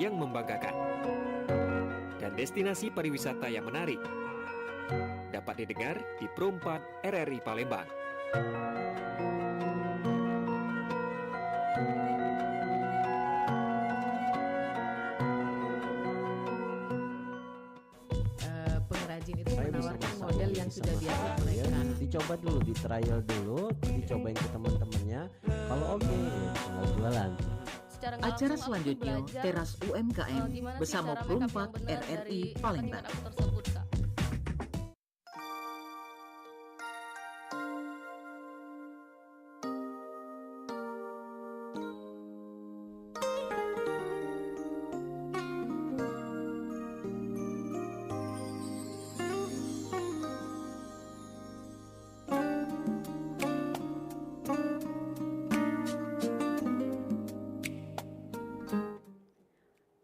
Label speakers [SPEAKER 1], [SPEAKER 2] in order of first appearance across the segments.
[SPEAKER 1] yang membanggakan dan destinasi pariwisata yang menarik. Dapat didengar di Pro 4 RRI Palembang.
[SPEAKER 2] Pengrajin itu
[SPEAKER 3] Saya bisa
[SPEAKER 2] menawarkan
[SPEAKER 3] masak,
[SPEAKER 2] model
[SPEAKER 3] saya
[SPEAKER 2] yang
[SPEAKER 3] bisa
[SPEAKER 2] sudah
[SPEAKER 3] masak.
[SPEAKER 2] biasa
[SPEAKER 3] Ya,
[SPEAKER 2] mereka.
[SPEAKER 3] dicoba dulu, di trial dulu, dicobain ke teman-temannya. Kalau oke, tinggal jualan.
[SPEAKER 4] Acara selanjutnya Teras UMKM bersama Pro 4 RRI Palembang.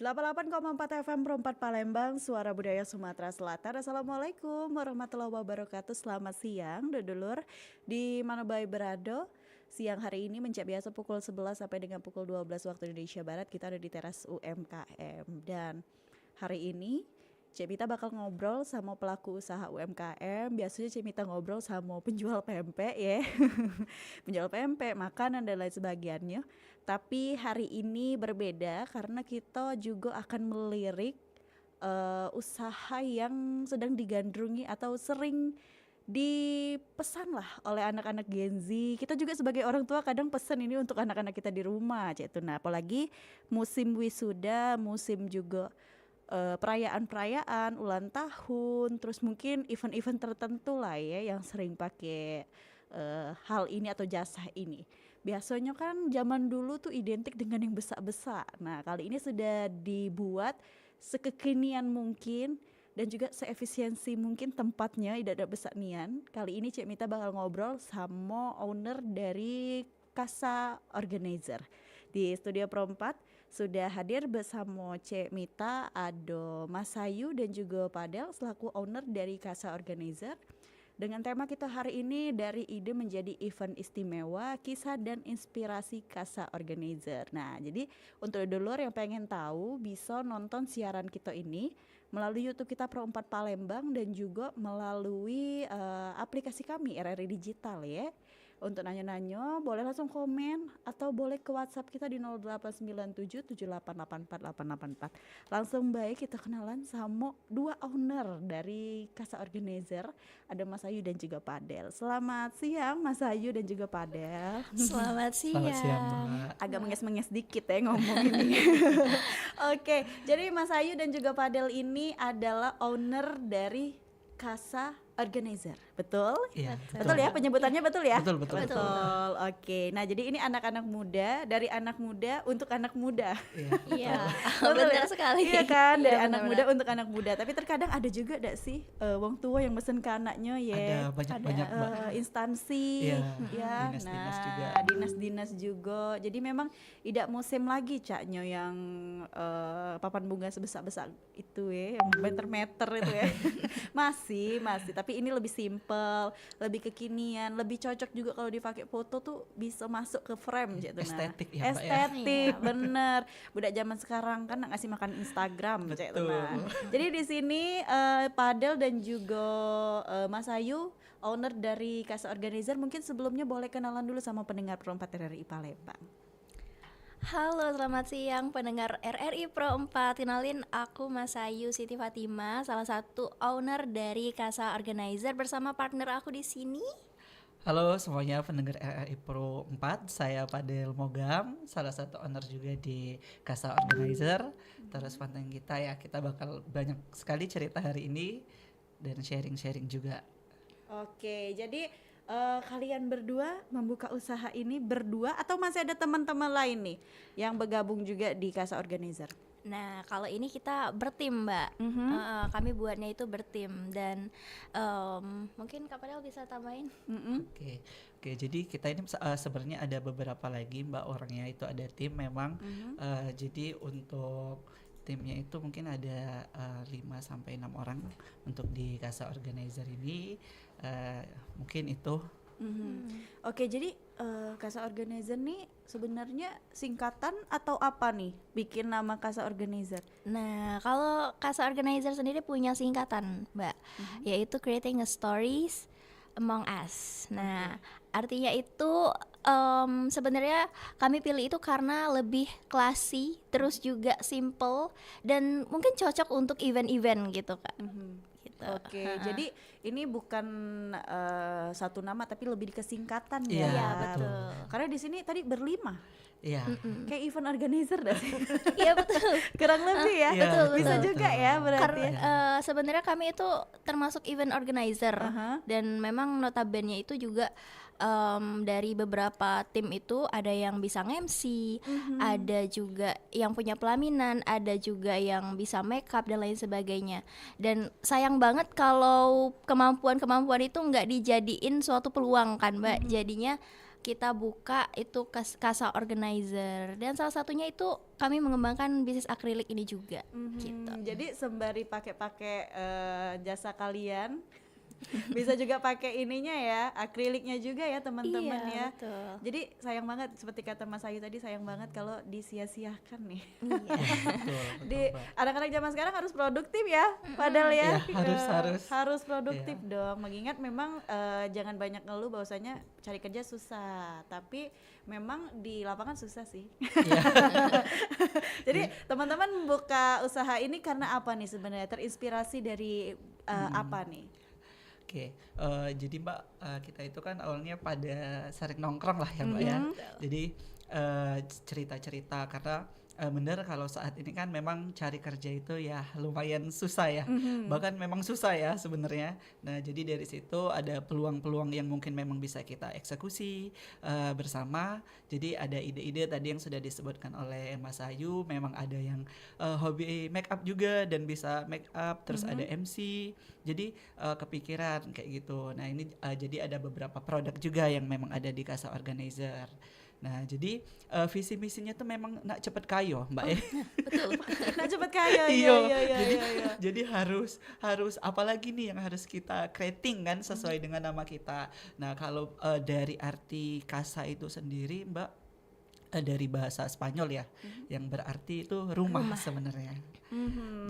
[SPEAKER 5] Delapan 88,4 FM Pro 4 Palembang, Suara Budaya Sumatera Selatan. Assalamualaikum warahmatullahi wabarakatuh. Selamat siang, dulur di mana baik berado. Siang hari ini mencak biasa pukul 11 sampai dengan pukul 12 waktu Indonesia Barat. Kita ada di teras UMKM. Dan hari ini Cik Mita bakal ngobrol sama pelaku usaha UMKM. Biasanya Cik Mita ngobrol sama penjual pempek ya. Penjual pempek, makanan dan lain sebagainya. Tapi hari ini berbeda karena kita juga akan melirik usaha yang sedang digandrungi atau sering dipesan lah oleh anak-anak Gen Z. Kita juga sebagai orang tua kadang pesan ini untuk anak-anak kita di rumah, Cik Tuna. Apalagi musim wisuda, musim juga perayaan-perayaan, ulang tahun, terus mungkin event-event tertentu lah ya yang sering pakai hal ini atau jasa ini. Biasanya kan zaman dulu tuh identik dengan yang besar-besar. Nah, kali ini sudah dibuat sekekinian mungkin dan juga seefisiensi mungkin tempatnya, tidak ada besar nian. Kali ini Cik Mita bakal ngobrol sama owner dari Casa Organizer. Di studio Pro 4 sudah hadir bersama Cik Mita, ada Mas Ayu dan juga Padel selaku owner dari Casa Organizer. Dengan tema kita hari ini dari ide menjadi event istimewa, kisah dan inspirasi Casa Organizer. Nah, jadi untuk dulur yang pengen tahu bisa nonton siaran kita ini melalui YouTube kita Pro 4 Palembang dan juga melalui aplikasi kami RRI Digital ya. Untuk nanya-nanya boleh langsung komen atau boleh ke WhatsApp kita di 089778848884. Langsung baik kita kenalan sama dua owner dari Casa Organizer, ada Mas Ayu dan juga Padel. Selamat siang Mas Ayu dan juga Padel.
[SPEAKER 6] Selamat siang.
[SPEAKER 7] Selamat siang, Mbak.
[SPEAKER 5] Agak menges-menges dikit ya ngomong ini. Oke, jadi Mas Ayu dan juga Padel ini adalah owner dari Casa Organizer, betul?
[SPEAKER 7] Iya,
[SPEAKER 5] Betul ya, penyebutannya betul ya?
[SPEAKER 7] Betul.
[SPEAKER 5] Betul. Oke. Nah, jadi ini anak-anak muda, dari anak muda untuk anak muda.
[SPEAKER 6] Iya,
[SPEAKER 5] Betul
[SPEAKER 6] benar
[SPEAKER 5] ya?
[SPEAKER 6] sekali.
[SPEAKER 5] Iya kan, dari
[SPEAKER 6] Iya,
[SPEAKER 5] anak
[SPEAKER 6] benar-benar.
[SPEAKER 5] muda untuk anak muda. Tapi terkadang ada juga enggak sih wong tua yang mesen ke anaknya ya.
[SPEAKER 7] Ada banyak-banyak, Mbak.
[SPEAKER 5] Instansi,
[SPEAKER 7] Iya,
[SPEAKER 5] ya.
[SPEAKER 7] dinas-dinas juga.
[SPEAKER 5] Dinas-dinas juga. Jadi memang tidak musim lagi caknya yang papan bunga sebesar-besar itu ya, yang meter-meter itu ya. masih, tapi ini lebih simple, lebih kekinian, lebih cocok juga kalau dipakai foto tuh bisa masuk ke frame gitu.
[SPEAKER 7] Estetik ya, Mbak, ya.
[SPEAKER 5] Estetik,
[SPEAKER 6] Iya,
[SPEAKER 5] bener. Budak zaman sekarang kan ngasih makan Instagram, Cek
[SPEAKER 7] Betul.
[SPEAKER 5] Tuna. Jadi di sini Padel dan juga Mas Ayu, owner dari Casa Organizer, mungkin sebelumnya boleh kenalan dulu sama pendengar Pro 4 RRI Palembang.
[SPEAKER 6] Halo, selamat siang pendengar RRI Pro 4. Kenalin, aku Mas Ayu Siti Fatima, salah satu owner dari Casa Organizer bersama partner aku di sini.
[SPEAKER 7] Halo semuanya pendengar RRI Pro 4, saya Padel Mogam, salah satu owner juga di Casa Organizer. Terus pantengin kita ya, kita bakal banyak sekali cerita hari ini dan sharing-sharing juga.
[SPEAKER 5] Oke, jadi kalian berdua membuka usaha ini berdua atau masih ada teman-teman lain nih yang bergabung juga di Casa Organizer?
[SPEAKER 6] Nah, kalau ini kita bertim, Mbak. Kami buatnya itu bertim dan mungkin Kak Padel bisa tambahin.
[SPEAKER 7] Oke, jadi kita ini sebenarnya ada beberapa lagi Mbak orangnya, itu ada tim memang. Jadi untuk timnya itu mungkin ada 5-6 orang untuk di Casa Organizer ini. Mungkin itu
[SPEAKER 5] Oke, jadi Casa Organizer nih sebenarnya singkatan atau apa nih bikin nama Casa Organizer?
[SPEAKER 6] Nah, kalau Casa Organizer sendiri punya singkatan, Mbak, yaitu Creating a Stories Among Us. Nah, artinya itu sebenarnya kami pilih itu karena lebih classy, terus juga simple, dan mungkin cocok untuk event-event gitu, Kak. Gitu.
[SPEAKER 5] Oke, jadi ini bukan satu nama tapi lebih kesingkatan
[SPEAKER 7] Iya,
[SPEAKER 5] ya.
[SPEAKER 7] betul.
[SPEAKER 5] Karena di sini tadi berlima,
[SPEAKER 7] Iya.
[SPEAKER 5] kayak event organizer dah.
[SPEAKER 6] Iya betul.
[SPEAKER 5] Kurang lebih ya.
[SPEAKER 7] Iya,
[SPEAKER 6] betul,
[SPEAKER 5] Bisa
[SPEAKER 6] betul.
[SPEAKER 5] juga ya berarti.
[SPEAKER 6] Karena sebenarnya kami itu termasuk event organizer dan memang notabene itu juga dari beberapa tim itu ada yang bisa nge-MC, ada juga yang punya pelaminan, ada juga yang bisa makeup dan lain sebagainya. Dan sayang banget kalau kemampuan-kemampuan itu nggak dijadiin suatu peluang kan, Mbak. Jadinya kita buka itu Casa Organizer, dan salah satunya itu kami mengembangkan bisnis akrilik ini juga gitu.
[SPEAKER 5] Jadi sembari pakai jasa kalian, bisa juga pakai ininya ya, akriliknya juga ya teman-teman
[SPEAKER 6] Iya,
[SPEAKER 5] ya.
[SPEAKER 6] betul.
[SPEAKER 5] Jadi sayang banget seperti kata Mas Ayu tadi, sayang banget kalau disia-siakan nih.
[SPEAKER 7] Betul,
[SPEAKER 5] Di
[SPEAKER 7] Mbak.
[SPEAKER 5] anak-anak zaman sekarang harus produktif ya, padahal ya.
[SPEAKER 7] Iya,
[SPEAKER 5] harus produktif dong. Mengingat memang jangan banyak ngeluh bahwasanya cari kerja susah, tapi memang di lapangan susah sih. Jadi teman-teman buka usaha ini karena apa nih sebenarnya? Terinspirasi dari apa nih?
[SPEAKER 7] Oke, jadi Mbak, kita itu kan awalnya pada sering nongkrong lah ya Mbak ya. Jadi cerita-cerita karena bener kalau saat ini kan memang cari kerja itu ya lumayan susah ya. Bahkan memang susah ya sebenarnya. Nah, jadi dari situ ada peluang-peluang yang mungkin memang bisa kita eksekusi bersama. Jadi ada ide-ide tadi yang sudah disebutkan oleh Mas Ayu, memang ada yang hobi make up juga dan bisa make up, terus ada MC. Jadi kepikiran kayak gitu. Nah, ini jadi ada beberapa produk juga yang memang ada di Casa Organizer. Nah, jadi visi misinya tuh memang nak cepet kayo, Mbak ya.
[SPEAKER 6] Betul.
[SPEAKER 5] Nah cepet kaya,
[SPEAKER 7] Iya.
[SPEAKER 5] iya.
[SPEAKER 7] Jadi harus apalagi nih yang harus kita creating kan sesuai dengan nama kita. Nah, kalau dari arti casa itu sendiri, Mbak, dari bahasa Spanyol ya, yang berarti itu rumah. Sebenarnya.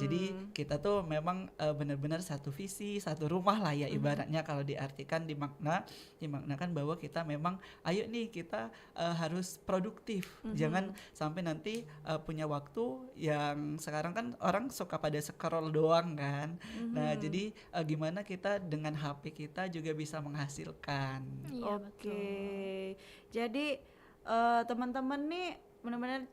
[SPEAKER 7] Jadi kita tuh memang benar-benar satu visi, satu rumah lah ya ibaratnya kalau diartikan dimaknakan bahwa kita memang ayo nih kita harus produktif. Jangan sampai nanti punya waktu yang sekarang kan orang suka pada scroll doang kan. Nah, jadi gimana kita dengan HP kita juga bisa menghasilkan.
[SPEAKER 6] Iya,
[SPEAKER 5] Oke. Jadi teman-teman nih benar-benar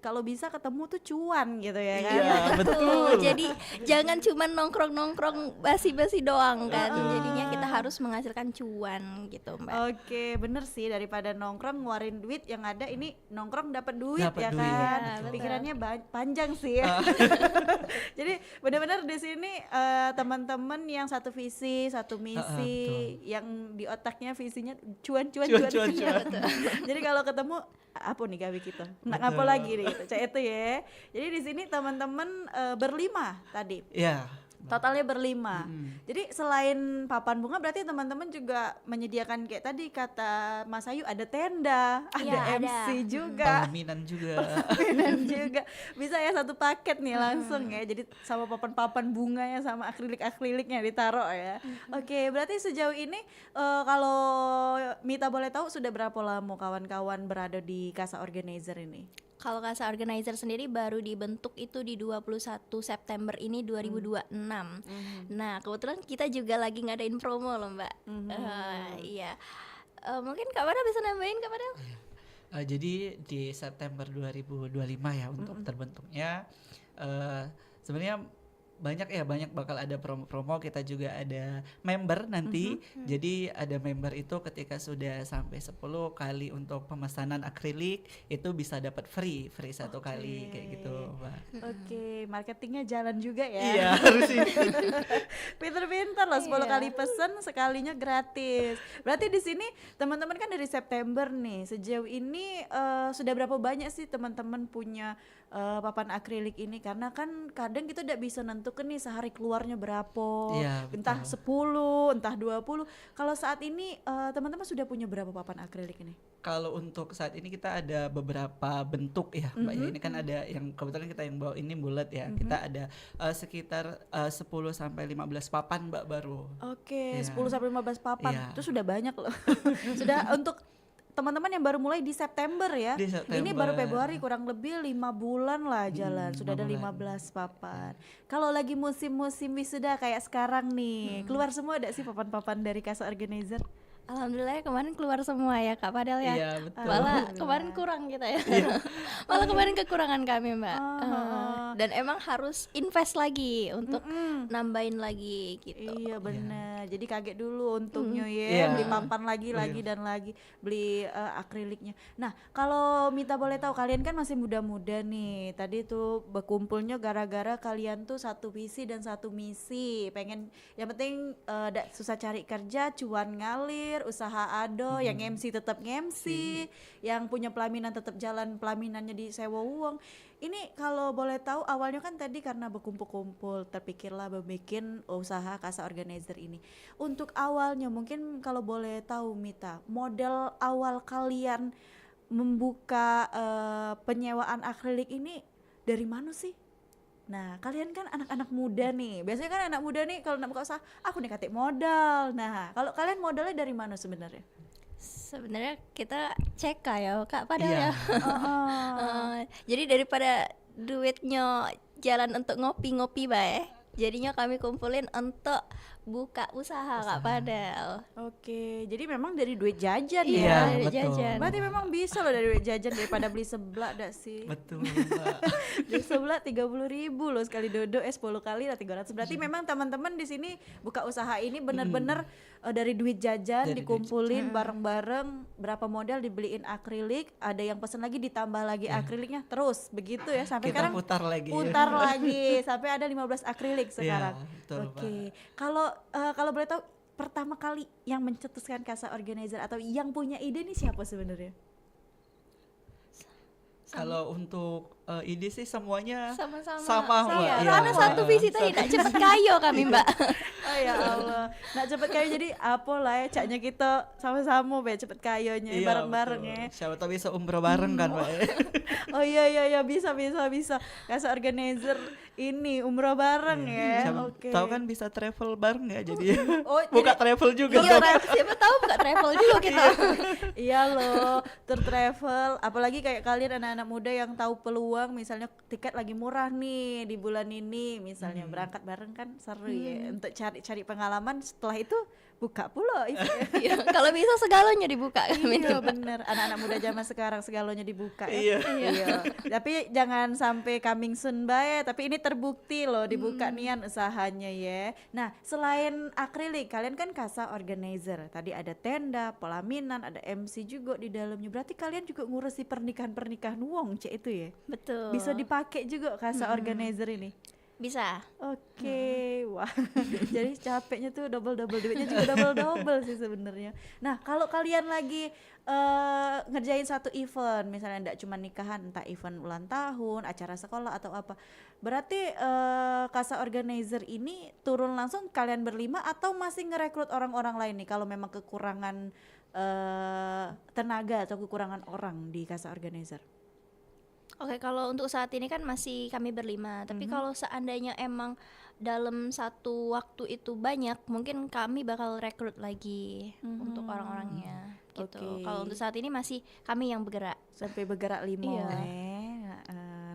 [SPEAKER 5] kalau bisa ketemu tuh cuan gitu ya kan.
[SPEAKER 7] Iya, betul.
[SPEAKER 6] Jadi jangan cuma nongkrong-nongkrong basi-basi doang kan. Jadinya kita harus menghasilkan cuan gitu, Mbak.
[SPEAKER 5] Oke, bener sih, daripada nongkrong ngeluarin duit, yang ada ini nongkrong dapat duit
[SPEAKER 7] Dapat
[SPEAKER 5] ya
[SPEAKER 7] duit,
[SPEAKER 5] kan.
[SPEAKER 7] betul.
[SPEAKER 5] Pikirannya panjang sih ya. Jadi benar-benar di sini teman-teman yang satu visi, satu misi, yang di otaknya visinya cuan. Jadi kalau ketemu apa nih gawe kita? Nak ngapa lagi nih gitu. Cak itu ya. Jadi di sini teman-teman berlima tadi.
[SPEAKER 7] Iya.
[SPEAKER 5] Totalnya berlima. Jadi selain papan bunga berarti teman-teman juga menyediakan kayak tadi kata Mas Ayu ada tenda, ada
[SPEAKER 6] Iya,
[SPEAKER 5] MC juga.
[SPEAKER 7] Pelaminan juga.
[SPEAKER 5] Pelaminan juga. Bisa ya satu paket nih langsung ya. Jadi sama papan-papan bunganya sama akrilik-akriliknya ditaruh ya. Oke, berarti sejauh ini kalau Mita boleh tahu sudah berapa lama kawan-kawan berada di Casa Organizer ini?
[SPEAKER 6] Kalau Casa Organizer sendiri baru dibentuk itu di 21 September ini 2026. Nah, kebetulan kita juga lagi ngadain promo loh, Mbak. Iya. Mungkin Kak Padel bisa nambahin, Kak Padel?
[SPEAKER 7] Jadi di September 2025 ya untuk terbentuknya sebenarnya banyak bakal ada promo-promo. Kita juga ada member nanti. Jadi ada member itu ketika sudah sampai 10 kali untuk pemesanan akrilik itu bisa dapat free satu kali kayak gitu, Mbak.
[SPEAKER 5] Oke, marketingnya jalan juga ya.
[SPEAKER 7] Iya, harus ini.
[SPEAKER 5] Pinter-pinter loh, 10 kali pesen sekalinya gratis. Berarti di sini teman-teman kan dari September nih. Sejauh ini sudah berapa banyak sih teman-teman punya papan akrilik ini, karena kan kadang kita tidak bisa nentukan nih sehari keluarnya berapa,
[SPEAKER 7] Iya,
[SPEAKER 5] entah
[SPEAKER 7] betul.
[SPEAKER 5] 10 entah 20. Kalau saat ini teman-teman sudah punya berapa papan akrilik ini?
[SPEAKER 7] Kalau untuk saat ini kita ada beberapa bentuk ya Mbak ya. Ini kan ada yang kebetulan kita yang bawa ini bulat ya. Kita ada sekitar 10 sampai 15 papan Mbak baru.
[SPEAKER 5] Oke,
[SPEAKER 7] Iya.
[SPEAKER 5] 10 sampai 15 papan.
[SPEAKER 7] Iya.
[SPEAKER 5] Itu sudah banyak loh. Sudah untuk teman-teman yang baru mulai di September ya.
[SPEAKER 7] Di September.
[SPEAKER 5] Ini baru Februari, kurang lebih 5 bulan lah jalan. Sudah ada
[SPEAKER 7] 5 bulan.
[SPEAKER 5] 15 papan. Kalau lagi musim-musim wisuda kayak sekarang nih, keluar semua ada sih papan-papan dari Casa Organizer?
[SPEAKER 6] Alhamdulillah kemarin keluar semua ya Kak Padel ya.
[SPEAKER 7] Iya, betul.
[SPEAKER 6] Malah kemarin kurang kita ya. Malah kemarin kekurangan kami Mbak. Dan emang harus invest lagi untuk nambahin lagi gitu.
[SPEAKER 5] Iya benar. Jadi kaget dulu untungnya ya,
[SPEAKER 7] Iya.
[SPEAKER 5] beli papan lagi dan lagi, beli akriliknya. Nah, kalau Mita boleh tahu, kalian kan masih muda-muda nih. Tadi tuh berkumpulnya gara-gara kalian tuh satu visi dan satu misi. Pengen yang penting ndak susah cari kerja, cuan ngalir, usaha ado, yang MC tetap MC, yang punya pelaminan tetap jalan pelaminannya di sewa uang. Ini kalau boleh tahu awalnya kan tadi karena berkumpul-kumpul terpikirlah bikin usaha Casa Organizer ini. Untuk awalnya mungkin kalau boleh tahu Mita, model awal kalian membuka penyewaan akrilik ini dari mana sih? Nah, kalian kan anak-anak muda nih. Biasanya kan anak muda nih kalau nak buka usaha, aku nih katik modal. Nah, kalau kalian modalnya dari mana sebenarnya?
[SPEAKER 6] Sebenarnya kita CK ya Kak Padel
[SPEAKER 7] Iya.
[SPEAKER 6] ya. Jadi daripada duitnya jalan untuk ngopi-ngopi bae, jadinya kami kumpulin untuk buka usaha Kak Padel.
[SPEAKER 5] Oke, jadi memang dari duit jajan
[SPEAKER 6] Iya,
[SPEAKER 5] ya.
[SPEAKER 6] dari
[SPEAKER 7] betul.
[SPEAKER 6] jajan.
[SPEAKER 5] Berarti memang bisa loh dari duit jajan daripada beli seblak dak sih.
[SPEAKER 7] Betul Mbak.
[SPEAKER 5] Beli seblak 30.000 loh sekali dodok 10 kali lah 300. Berarti memang teman-teman di sini buka usaha ini benar-benar dari duit jajan
[SPEAKER 7] Dari duit
[SPEAKER 5] dikumpulin bareng-bareng, berapa modal dibeliin akrilik, ada yang pesan lagi ditambah lagi akriliknya, terus begitu ya sampai
[SPEAKER 7] Kita
[SPEAKER 5] sekarang
[SPEAKER 7] putar lagi.
[SPEAKER 5] putar lagi sampai ada 15 akrilik sekarang.
[SPEAKER 7] betul,
[SPEAKER 5] Oke. Kalau boleh tahu pertama kali yang mencetuskan Casa Organizer atau yang punya ide nih siapa sebenarnya?
[SPEAKER 7] Kalau untuk ide sih semuanya
[SPEAKER 6] Sama-sama.
[SPEAKER 7] sama Mbak.
[SPEAKER 6] Iya,
[SPEAKER 7] Iya.
[SPEAKER 6] karena satu visi tadi tak cepet kayo kami Mbak.
[SPEAKER 5] Oh ya Allah, nak cepet kayu jadi apa lah ya, caknya kita sama-sama be cepet kayunya
[SPEAKER 7] Iya,
[SPEAKER 5] bareng-bareng
[SPEAKER 7] betul.
[SPEAKER 5] ya.
[SPEAKER 7] Siapa tahu bisa umroh bareng kan Mbak.
[SPEAKER 5] Oh iya bisa. Casa Organizer ini umroh bareng ya.
[SPEAKER 7] Siapa
[SPEAKER 5] Oke.
[SPEAKER 7] tahu kan bisa travel bareng ya jadi.
[SPEAKER 5] Oh,
[SPEAKER 7] Buka travel juga.
[SPEAKER 6] Iya, siapa tahu buka travel juga kita.
[SPEAKER 5] Iya loh, tour travel. Apalagi kayak kalian anak-anak muda yang tahu peluang, misalnya tiket lagi murah nih di bulan ini, misalnya berangkat bareng kan seru ya. Untuk cari pengalaman, setelah itu buka pula.
[SPEAKER 6] Iya, kalau bisa segalanya dibuka kami.
[SPEAKER 5] Iya bener, anak-anak muda zaman sekarang segalanya dibuka ya.
[SPEAKER 7] Iya.
[SPEAKER 5] Iya. Tapi jangan sampai coming soon bae, tapi ini terbukti loh dibuka nian usahanya ya. Nah, selain akrilik, kalian kan Casa Organizer. Tadi ada tenda, pelaminan, ada MC juga di dalamnya. Berarti kalian juga ngurusi pernikahan wong, cek itu ya.
[SPEAKER 6] Betul.
[SPEAKER 5] Bisa dipakai juga Casa Organizer ini.
[SPEAKER 6] Bisa.
[SPEAKER 5] Oke, wah. Jadi capeknya tuh double duitnya juga double sih sebenarnya. Nah, kalau kalian lagi ngerjain satu event, misalnya enggak cuma nikahan, entah event ulang tahun, acara sekolah atau apa. Berarti Casa Organizer ini turun langsung kalian berlima atau masih ngerekrut orang-orang lain nih kalau memang kekurangan tenaga atau kekurangan orang di Casa Organizer?
[SPEAKER 6] Oke, kalau untuk saat ini kan masih kami berlima. Tapi kalau seandainya emang dalam satu waktu itu banyak, mungkin kami bakal rekrut lagi untuk orang-orangnya gitu.
[SPEAKER 5] Oke.
[SPEAKER 6] Kalau untuk saat ini masih kami yang bergerak.
[SPEAKER 5] Sampai bergerak limo
[SPEAKER 6] Iya.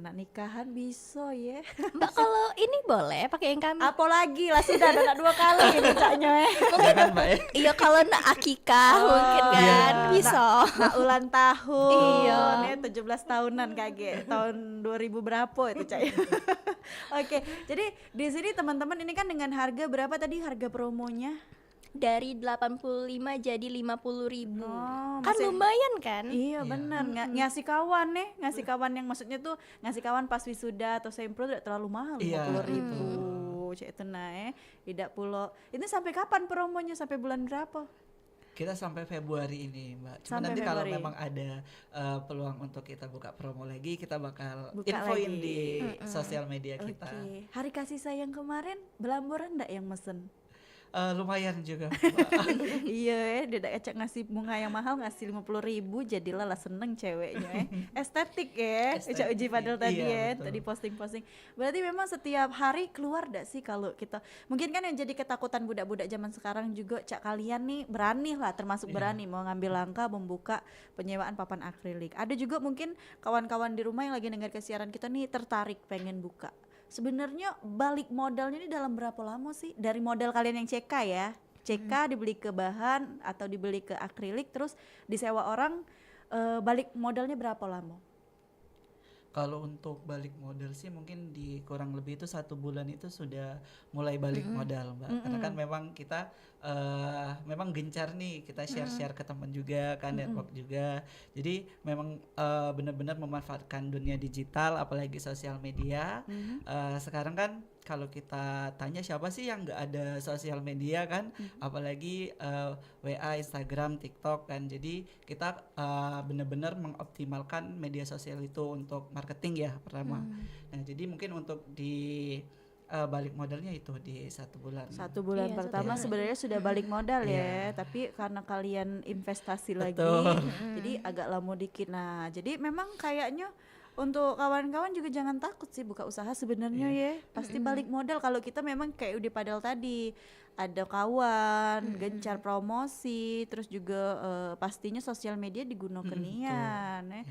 [SPEAKER 5] nak nikahan bisa ya.
[SPEAKER 6] Mbak, kalau ini boleh pakai yang kami.
[SPEAKER 5] Apalagi lah sudah ada nak 2 kali ini caknya
[SPEAKER 7] Jangan Mbak ya.
[SPEAKER 6] Iya, kalau nak akikah mungkin kan
[SPEAKER 7] iya.
[SPEAKER 6] bisa.
[SPEAKER 5] Nak ulang tahun.
[SPEAKER 6] Iya.
[SPEAKER 5] Nih 17 tahunan kaget. Tahun 2000 berapa itu cak. Oke, jadi di sini teman-teman ini kan dengan harga berapa tadi harga promonya?
[SPEAKER 6] Dari 85 jadi 50.000.
[SPEAKER 5] Oh,
[SPEAKER 6] Kan
[SPEAKER 5] masih-
[SPEAKER 6] lumayan kan?
[SPEAKER 5] Iya benar, ngasih kawan nih, ngasih kawan yang maksudnya tuh ngasih kawan pas wisuda atau sempro tidak terlalu mahal,
[SPEAKER 7] Iya.
[SPEAKER 5] 50.000 cek itu naik, tidak pulau. Ini sampai kapan promonya, sampai bulan berapa?
[SPEAKER 7] Kita sampai Februari ini, Mbak. Cuma
[SPEAKER 5] Sampai
[SPEAKER 7] nanti kalau
[SPEAKER 5] Februari.
[SPEAKER 7] memang ada peluang untuk kita buka promo lagi, kita bakal
[SPEAKER 5] Buka
[SPEAKER 7] infoin
[SPEAKER 5] lagi.
[SPEAKER 7] di sosial media kita.
[SPEAKER 5] Oke. Hari kasih sayang kemarin belamboran enggak yang mesen?
[SPEAKER 7] Lumayan juga, Mbak.
[SPEAKER 5] Iya, dia udah acak ngasih bunga yang mahal, ngasih 50.000, jadilah lah seneng ceweknya. Estetik ya, Uca Uji Padel tadi
[SPEAKER 7] Iya,
[SPEAKER 5] ya,
[SPEAKER 7] betul.
[SPEAKER 5] tadi posting-posting. Berarti memang setiap hari keluar gak sih kalau kita, mungkin kan yang jadi ketakutan budak-budak zaman sekarang juga, Cak kalian nih berani lah, termasuk
[SPEAKER 7] Iya.
[SPEAKER 5] berani mau ngambil langkah membuka penyewaan papan akrilik. Ada juga mungkin kawan-kawan di rumah yang lagi dengar kesiaran kita nih tertarik pengen buka. Sebenarnya balik modalnya ini dalam berapa lama sih? Dari modal kalian yang CK ya, CK dibeli ke bahan atau dibeli ke akrilik terus disewa orang, balik modalnya berapa lama?
[SPEAKER 7] Kalau untuk balik modal sih mungkin di kurang lebih itu 1 bulan itu sudah mulai balik modal, Mbak. Karena kan memang kita memang gencar nih, kita share-share ke teman juga kan, network juga. Jadi memang benar-benar memanfaatkan dunia digital, apalagi sosial media. Sekarang kan kalau kita tanya siapa sih yang nggak ada sosial media kan, apalagi WA, Instagram, TikTok kan. Jadi kita benar-benar mengoptimalkan media sosial itu untuk marketing ya pertama. Nah jadi mungkin untuk di balik modalnya itu di 1 bulan.
[SPEAKER 5] 1 bulan
[SPEAKER 6] Iya,
[SPEAKER 5] pertama
[SPEAKER 6] 1 bulan.
[SPEAKER 5] sebenarnya sudah balik modal ya,
[SPEAKER 7] Iya.
[SPEAKER 5] tapi karena kalian investasi lagi,
[SPEAKER 7] Betul.
[SPEAKER 5] jadi agak lama dikit. Nah, jadi memang kayaknya untuk kawan-kawan juga jangan takut sih buka usaha sebenarnya ya, pasti balik modal kalau kita memang kayak udah padel tadi, ada kawan, gencar promosi, terus juga pastinya sosial media digunakan nian ya.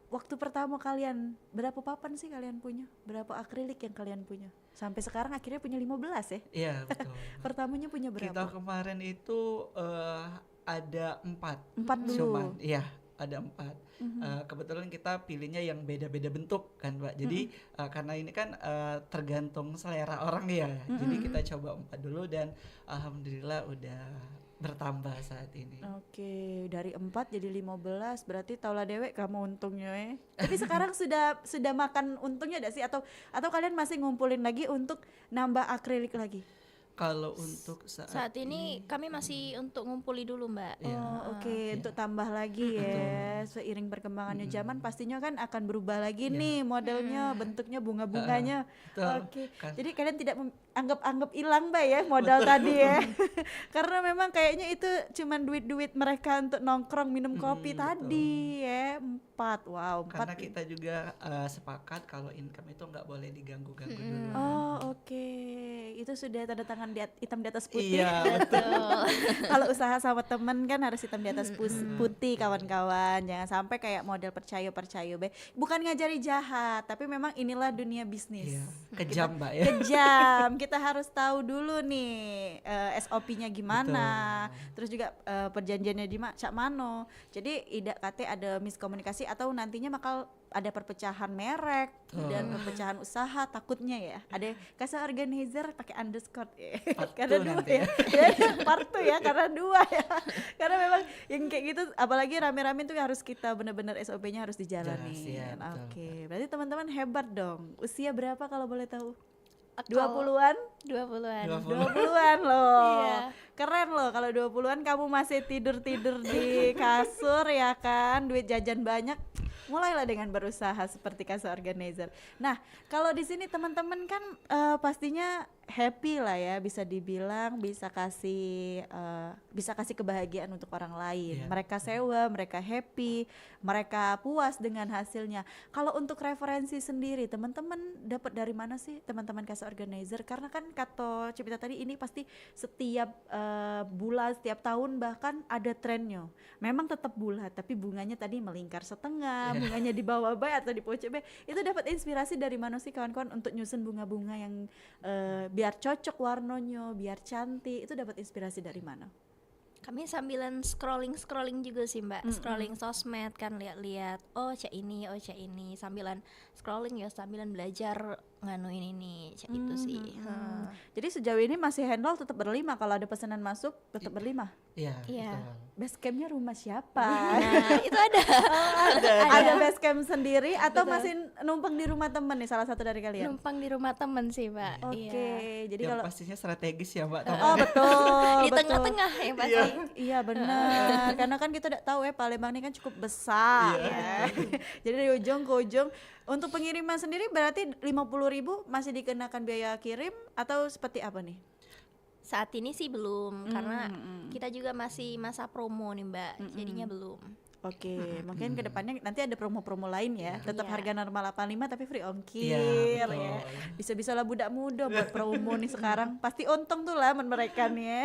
[SPEAKER 5] Waktu pertama kalian berapa papan sih kalian punya? Berapa akrilik yang kalian punya? Sampai sekarang akhirnya punya 15 ya?
[SPEAKER 7] Iya betul.
[SPEAKER 5] Pertamanya punya
[SPEAKER 7] Kita
[SPEAKER 5] berapa?
[SPEAKER 7] kemarin itu ada 4.
[SPEAKER 5] 4 dulu.
[SPEAKER 7] Cuman iya ada 4. Kebetulan kita pilihnya yang beda-beda bentuk kan, Mbak. Jadi karena ini kan tergantung selera orang ya. Jadi kita coba 4 dulu dan alhamdulillah udah bertambah saat ini.
[SPEAKER 5] Oke, dari 4 jadi 15, berarti taulah dewek kamu untungnya ya. Tapi sekarang sudah makan untungnya gak sih atau kalian masih ngumpulin lagi untuk nambah akrilik lagi?
[SPEAKER 7] Kalau untuk saat
[SPEAKER 6] ini kami masih untuk ngumpuli dulu, Mbak.
[SPEAKER 7] Iya.
[SPEAKER 5] Oh, oke, untuk tambah lagi ya. Seiring perkembangannya zaman pastinya kan akan berubah lagi nih modelnya, bentuknya bunga-bunganya.
[SPEAKER 7] betul.
[SPEAKER 5] Oke.
[SPEAKER 7] Kan.
[SPEAKER 5] Jadi kalian tidak anggap hilang Mbak ya modal tadi ya. Karena memang kayaknya itu cuman duit-duit mereka untuk nongkrong minum kopi tadi ya. 4. Wow, 4.
[SPEAKER 7] Karena kita juga sepakat kalau income itu nggak boleh diganggu-ganggu dulu.
[SPEAKER 5] Oh, oke. Itu sudah tanda tangan hitam di atas putih.
[SPEAKER 7] Iya betul.
[SPEAKER 5] Kalau usaha sama temen kan harus hitam di atas putih kawan-kawan. Jangan sampai kayak model percaya be. Bukan ngajari jahat, tapi memang inilah dunia bisnis.
[SPEAKER 7] Iya. Kejam, Mbak ya.
[SPEAKER 5] Kejam. Kita harus tahu dulu nih SOP-nya gimana. Terus juga perjanjiannya di Cak Mano. Jadi tidak kate ada miskomunikasi atau nantinya bakal ada perpecahan merek dan perpecahan usaha takutnya ya. Ada kasa organizer pakai underscore ya. Karena 2
[SPEAKER 7] nanti
[SPEAKER 5] ya. Part 2 ya, karena 2 ya. Karena memang yang kayak gitu apalagi rame-rame tuh harus kita benar-benar SOP-nya harus dijalani.
[SPEAKER 7] Jelas, ya, betul.
[SPEAKER 5] Oke, berarti teman-teman hebat dong. Usia berapa kalau boleh tahu?
[SPEAKER 6] Kalau
[SPEAKER 5] 20-an?
[SPEAKER 6] 20-an.
[SPEAKER 5] 20-an loh.
[SPEAKER 6] Iya.
[SPEAKER 5] Keren loh kalau 20-an kamu masih tidur-tidur di kasur ya kan, duit jajan banyak. Mulailah dengan berusaha seperti Kasa Organizer. Nah, kalau di sini teman-teman kan pastinya happy lah ya, bisa dibilang bisa kasih kebahagiaan untuk orang lain.
[SPEAKER 7] Yeah.
[SPEAKER 5] Mereka sewa, mereka happy, mereka puas dengan hasilnya. Kalau untuk referensi sendiri, teman-teman dapat dari mana sih teman-teman Kasa Organizer? Karena kan kata Cipta tadi ini pasti setiap bulan, setiap tahun bahkan ada trennya. Memang tetap bulat, tapi bunganya tadi melingkar setengah, bunganya di bawah bay atau di pojok bay. Itu dapat inspirasi dari mana sih kawan-kawan untuk nyusun bunga-bunga yang biar cocok warnanya, biar cantik? Itu dapat inspirasi dari mana?
[SPEAKER 6] Kami sambilan scrolling juga sih, Mbak. Scrolling sosmed kan, lihat-lihat oh cak ini sambilan scrolling ya, sambilan belajar nganuin ini cak itu sih.
[SPEAKER 5] Jadi sejauh ini masih handle tetap berlima, kalau ada pesanan masuk tetap berlima.
[SPEAKER 7] Iya.
[SPEAKER 6] Iya.
[SPEAKER 7] betul.
[SPEAKER 5] Base campnya rumah siapa?
[SPEAKER 6] Nah, itu ada.
[SPEAKER 5] Ada base camp sendiri atau masih numpang di rumah temen nih salah satu dari kalian?
[SPEAKER 6] Numpang di rumah temen sih, Mbak.
[SPEAKER 5] Oke,
[SPEAKER 6] Iya.
[SPEAKER 5] jadi
[SPEAKER 7] Yang
[SPEAKER 5] kalau
[SPEAKER 7] pastinya strategis ya, Mbak.
[SPEAKER 5] oh betul,
[SPEAKER 6] Di
[SPEAKER 5] betul.
[SPEAKER 6] tengah-tengah ya pasti.
[SPEAKER 5] Iya benar, karena kan kita udah tahu ya Palembang ini kan cukup besar ya. Jadi dari ujung ke ujung. Untuk pengiriman sendiri berarti 50.000 masih dikenakan biaya kirim atau seperti apa nih?
[SPEAKER 6] Saat ini sih belum, karena kita juga masih masa promo nih Mbak, jadinya belum.
[SPEAKER 5] Oke, mungkin kedepannya nanti ada promo-promo lain ya. Tetap
[SPEAKER 6] Iya.
[SPEAKER 5] harga normal 85 tapi free ongkir
[SPEAKER 7] Iya,
[SPEAKER 5] ya.
[SPEAKER 7] betul.
[SPEAKER 5] Bisa-bisa lah budak muda buat promo nih sekarang. Pasti untung tuh lah mereka nih ya.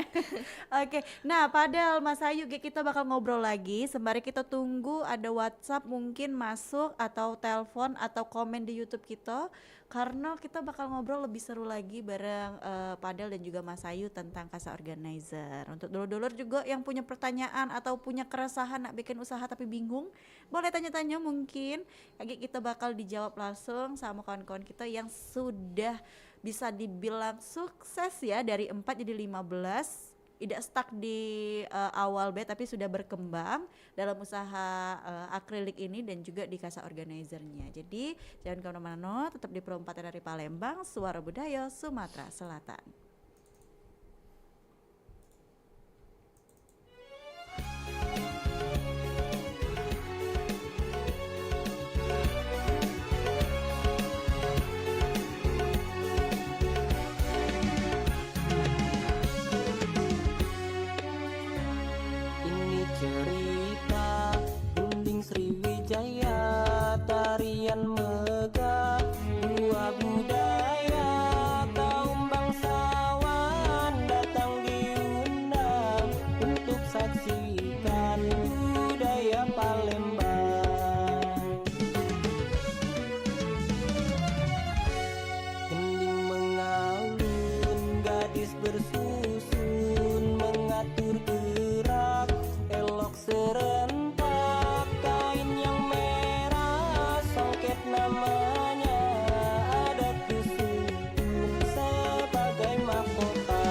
[SPEAKER 5] Oke, nah padahal Mas Ayu kita bakal ngobrol lagi. Sembari kita tunggu ada WhatsApp mungkin masuk atau telepon atau komen di YouTube kita. Karena kita bakal ngobrol lebih seru lagi bareng Padel dan juga Mas Ayu tentang Casa Organizer. Untuk dulur-dulur juga yang punya pertanyaan atau punya keresahan nak bikin usaha tapi bingung, boleh tanya-tanya mungkin. Kita bakal dijawab langsung sama kawan-kawan kita yang sudah bisa dibilang sukses ya, dari 4 jadi 15. Tidak stuck di awal B tapi sudah berkembang dalam usaha akrilik ini dan juga di Casa Organizer-nya. Jadi jangan kemana-mana, tetap di Pro 4 dari Palembang, Suara Budaya Sumatera Selatan.
[SPEAKER 8] Ini cerita Gunting Sriwijaya, tarian megah, dua budaya, kaum bangsawan datang diundang untuk saksikan budaya Palembang. Kening mengalun, gadis bersusun, mengatur gerak, elok serentak, kain yang merah, songket namanya, ada kesusun sebagai mahkota.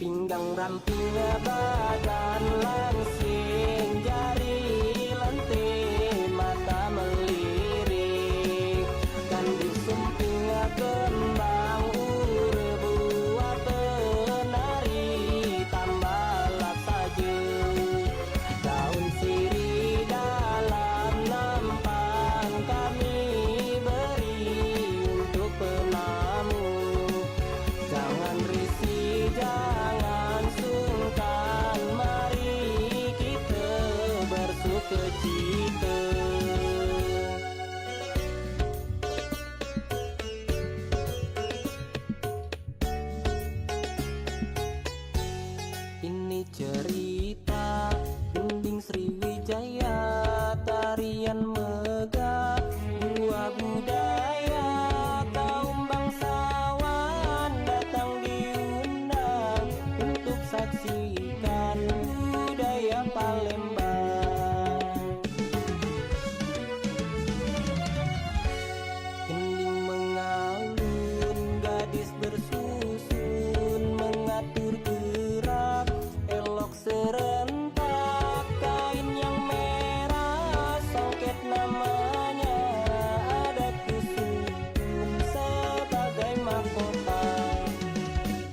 [SPEAKER 8] Pinggang ramping badan langsing, jari lentik, mata melirik, kandi sumping kembang ure buat penari, tambalah saja daun sirih dalam nampan kami beri untuk penamu. Jangan risih, jangan sungkan, mari kita bersukacita. Ini cerita Gunting Sriwijaya, tarian megah, dua budaya, kaum bangsawan datang diundang untuk saksikan budaya Palembang. Kening mengalun, gadis bersusun, mengatur gerak, elok serentak, kain yang merah, songket namanya, ada kesusun sebagai mahkota.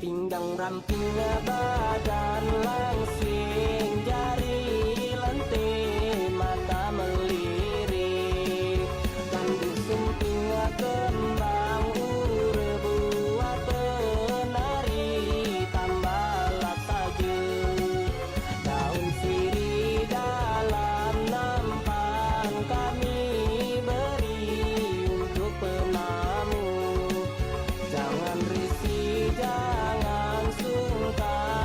[SPEAKER 8] Pinggang ramping badan langsing, jari lentik, mata melirik, kandi sumping kembang ure buat penari, tambalah saja daun sirih dalam nampan kami beri untuk penamu. Jangan risih, jangan sungkan,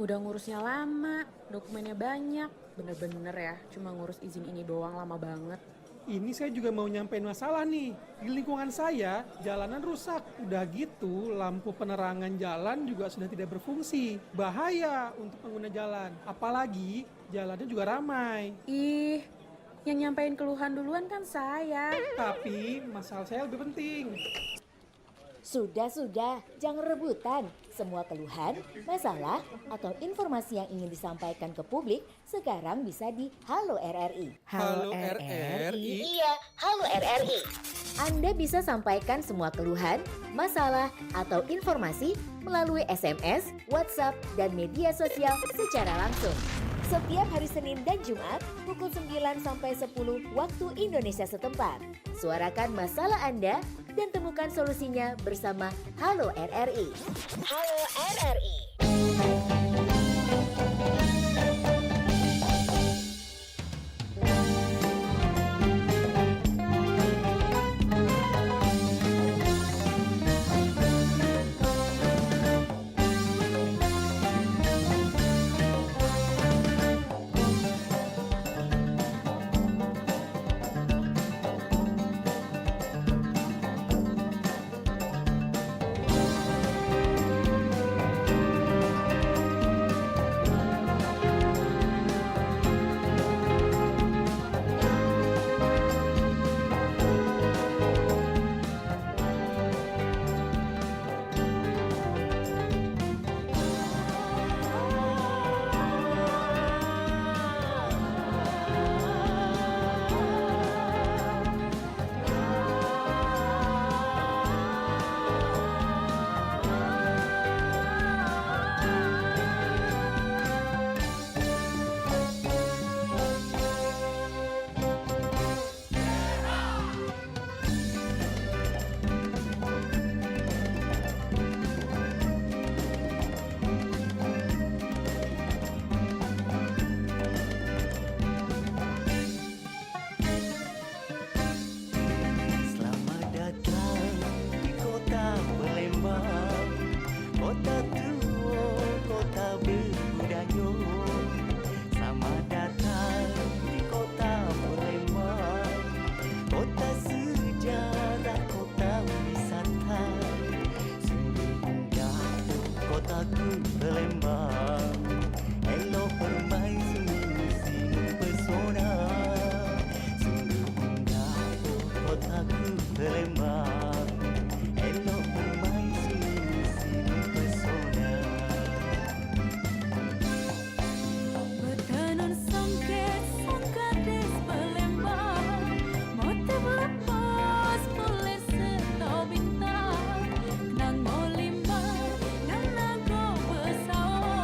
[SPEAKER 9] Udah ngurusnya lama, dokumennya banyak. Bener-bener ya, cuma ngurus izin ini doang lama banget.
[SPEAKER 10] Ini saya juga mau nyampein masalah nih. Di lingkungan saya, jalanan rusak. Udah gitu, lampu penerangan jalan juga sudah tidak berfungsi. Bahaya untuk pengguna jalan. Apalagi jalannya juga ramai.
[SPEAKER 9] Ih, yang nyampein keluhan duluan kan saya.
[SPEAKER 10] Tapi masalah saya lebih penting.
[SPEAKER 11] Sudah, jangan rebutan. Semua keluhan, masalah, atau informasi yang ingin disampaikan ke publik sekarang bisa di Halo RRI.
[SPEAKER 10] Halo RRI?
[SPEAKER 11] Iya, Halo RRI. Anda bisa sampaikan semua keluhan, masalah, atau informasi melalui SMS, WhatsApp, dan media sosial secara langsung. Setiap hari Senin dan Jumat pukul 9 sampai 10 waktu Indonesia setempat. Suarakan masalah Anda dan temukan solusinya bersama Halo RRI. Halo RRI.
[SPEAKER 8] Selamat datang di kota Palembang, kota tua, kota berbudaya. Selamat datang di kota Palembang, kota sejarah, kota wisata. Sungguh indah kotaku Palembang, elok permaisuri sing pesona. Sungguh indah kotaku Palembang, elok permaisuri sing pesona.
[SPEAKER 12] Bertenun songket songkades Palembang, motif lepas boleh seto bintang, nang molimba nang nago besar.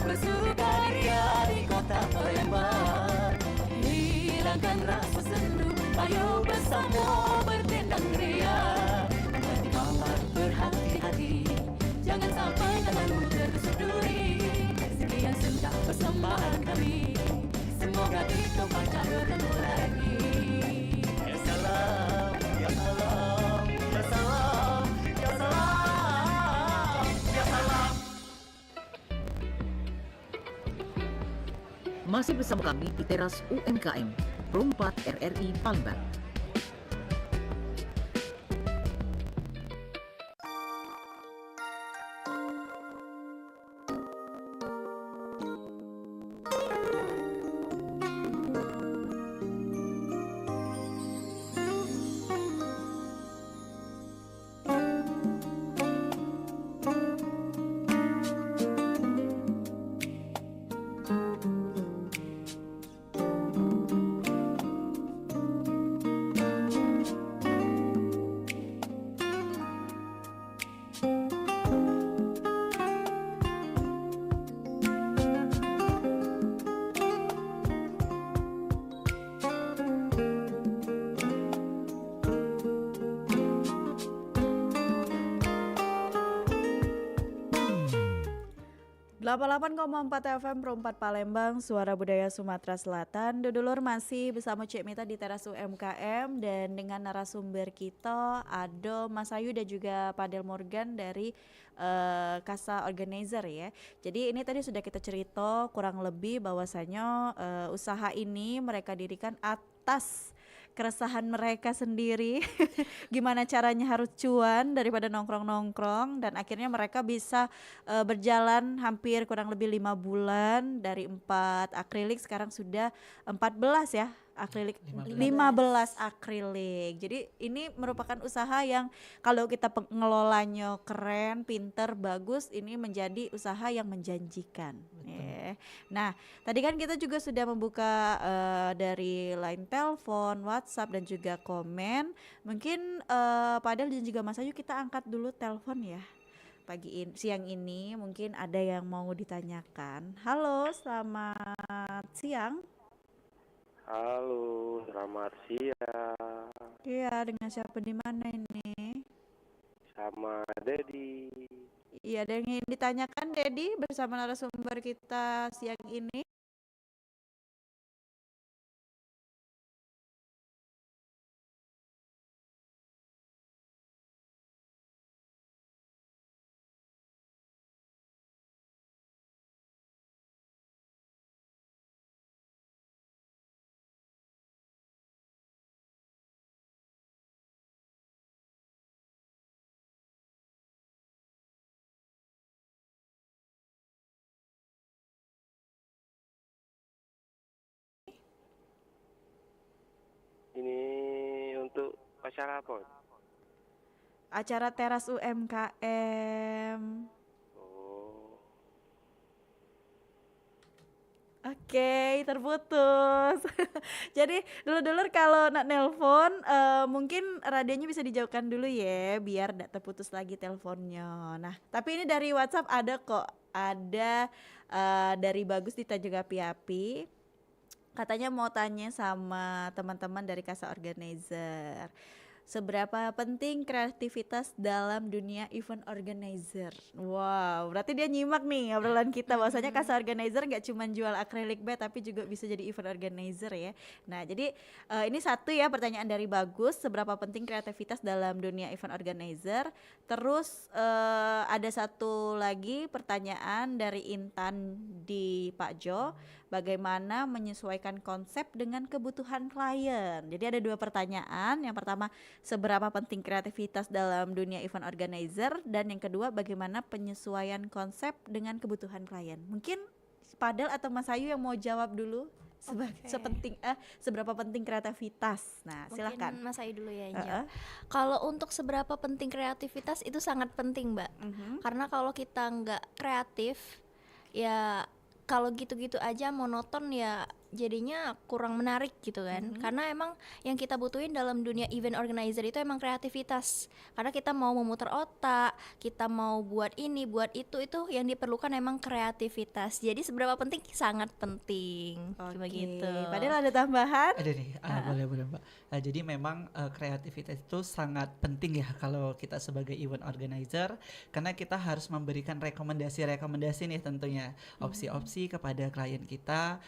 [SPEAKER 12] bersukaria di kota Palembang. Hilangkan rasa sendu, ayo bersama bertindak ria. Kawan berhati-hati, jangan sampai tanganmu terseduri. Sekian sudah persembahan kami, semoga hidup tak bertemu lagi.
[SPEAKER 8] Ya salam, ya salam, ya salam, ya salam, ya salam.
[SPEAKER 4] Masih bersama kami di teras UMKM, Pro 4 RRI Palembang.
[SPEAKER 5] Delapan 88,4 FM Pro 4 Palembang, Suara Budaya Sumatera Selatan. Dudulur masih bersama Cik Mita di teras UMKM dan dengan narasumber kita Ado, Mas Ayu dan juga Padel Morgan dari Kasa Organizer ya. Jadi ini tadi sudah kita cerita kurang lebih bahwasanya usaha ini mereka dirikan atas keresahan mereka sendiri. Gimana caranya harus cuan daripada nongkrong-nongkrong, dan akhirnya mereka bisa berjalan hampir kurang lebih 5 bulan dari 4 akrilik sekarang sudah 14 ya akrilik, 15 akrilik. Jadi ini merupakan usaha yang kalau kita pengelolanya keren, pinter, bagus, ini menjadi usaha yang menjanjikan. Nah, tadi kan kita juga sudah membuka dari line telepon, WhatsApp dan juga komen. Mungkin Padel dan juga Mas Ayu kita angkat dulu telepon ya. Siang ini mungkin ada yang mau ditanyakan. Halo, selamat siang.
[SPEAKER 13] Halo, selamat siang.
[SPEAKER 5] Iya, dengan siapa di mana ini?
[SPEAKER 13] Sama Dedi.
[SPEAKER 5] Iya, ada yang ingin ditanyakan Dedi bersama narasumber kita siang ini?
[SPEAKER 13] Ini untuk acara apa?
[SPEAKER 5] Acara teras UMKM. Oke, terputus. Jadi dulur-dulur kalau nak nelpon mungkin radionya bisa dijauhkan dulu ya biar tidak terputus lagi teleponnya. Nah, tapi ini dari WhatsApp ada kok. Ada dari Bagus di Tanjung Api-Api. Katanya mau tanya sama teman-teman dari Kasa Organizer. Seberapa penting kreativitas dalam dunia event organizer? Wow, berarti dia nyimak nih obrolan kita bahwasanya Kasa Organizer nggak cuma jual acrylic bat tapi juga bisa jadi event organizer ya. Nah, jadi ini satu ya pertanyaan dari Bagus, seberapa penting kreativitas dalam dunia event organizer? Terus ada satu lagi pertanyaan dari Intan di Pak Jo, bagaimana menyesuaikan konsep dengan kebutuhan klien? Jadi ada dua pertanyaan. Yang pertama, seberapa penting kreativitas dalam dunia event organizer, dan yang kedua bagaimana penyesuaian konsep dengan kebutuhan klien. Mungkin Padel atau Mas Ayu yang mau jawab dulu seberapa penting kreativitas. Nah,
[SPEAKER 6] Mungkin
[SPEAKER 5] silakan
[SPEAKER 6] Mas Ayu dulu ya. Kalau untuk seberapa penting kreativitas itu sangat penting, Mbak. Karena kalau kita nggak kreatif ya kalau gitu-gitu aja monoton ya jadinya kurang menarik gitu kan. Karena emang yang kita butuhin dalam dunia event organizer itu emang kreativitas. Karena kita mau memutar otak, kita mau buat ini, buat itu yang diperlukan emang kreativitas. Jadi seberapa penting? Sangat penting. Begitu.
[SPEAKER 5] Padahal ada tambahan?
[SPEAKER 7] Ada nih, boleh Mbak. Jadi memang kreativitas itu sangat penting ya kalau kita sebagai event organizer, karena kita harus memberikan rekomendasi nih tentunya, opsi-opsi kepada klien kita.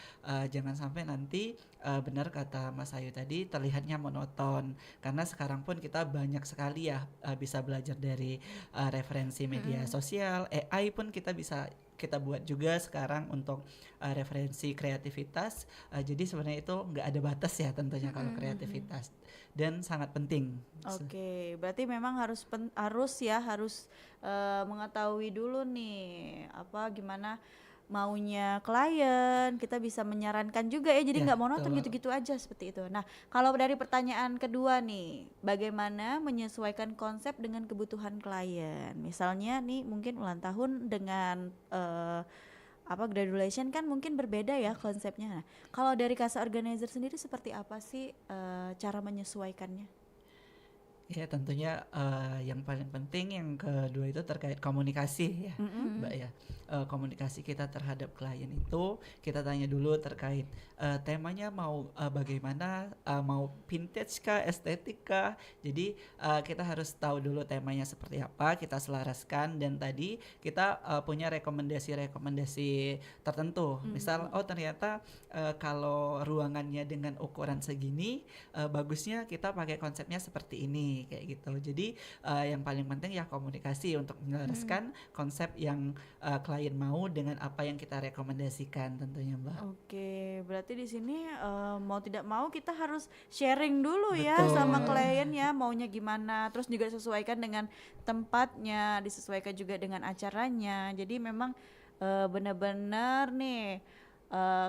[SPEAKER 7] Jangan sampai nanti benar kata Mas Ayu tadi terlihatnya monoton, karena sekarang pun kita banyak sekali ya bisa belajar dari referensi media sosial, AI pun kita buat juga sekarang untuk referensi kreativitas. Jadi sebenarnya itu nggak ada batas ya tentunya kalau kreativitas, dan sangat penting.
[SPEAKER 5] Oke, berarti memang harus mengetahui dulu nih gimana maunya klien, kita bisa menyarankan juga ya, jadi nggak monoton gitu-gitu aja seperti itu. Nah, kalau dari pertanyaan kedua nih, bagaimana menyesuaikan konsep dengan kebutuhan klien? Misalnya nih mungkin ulang tahun dengan graduation kan mungkin berbeda ya konsepnya. Nah, kalau dari Casa Organizer sendiri seperti apa sih cara menyesuaikannya?
[SPEAKER 7] Ya tentunya yang paling penting yang kedua itu terkait komunikasi ya, Mbak ya. Komunikasi kita terhadap klien itu kita tanya dulu terkait temanya mau bagaimana, mau vintage kah, estetik kah. Jadi kita harus tahu dulu temanya seperti apa, kita selaraskan, dan tadi kita punya rekomendasi tertentu. Misal ternyata kalau ruangannya dengan ukuran segini, bagusnya kita pakai konsepnya seperti ini kayak gitu. Jadi yang paling penting ya komunikasi untuk menjelaskan konsep yang klien mau dengan apa yang kita rekomendasikan tentunya, Mbak.
[SPEAKER 5] Oke, berarti di sini mau tidak mau kita harus sharing dulu ya sama klien ya, maunya gimana, terus juga disesuaikan dengan tempatnya, disesuaikan juga dengan acaranya. Jadi memang benar-benar nih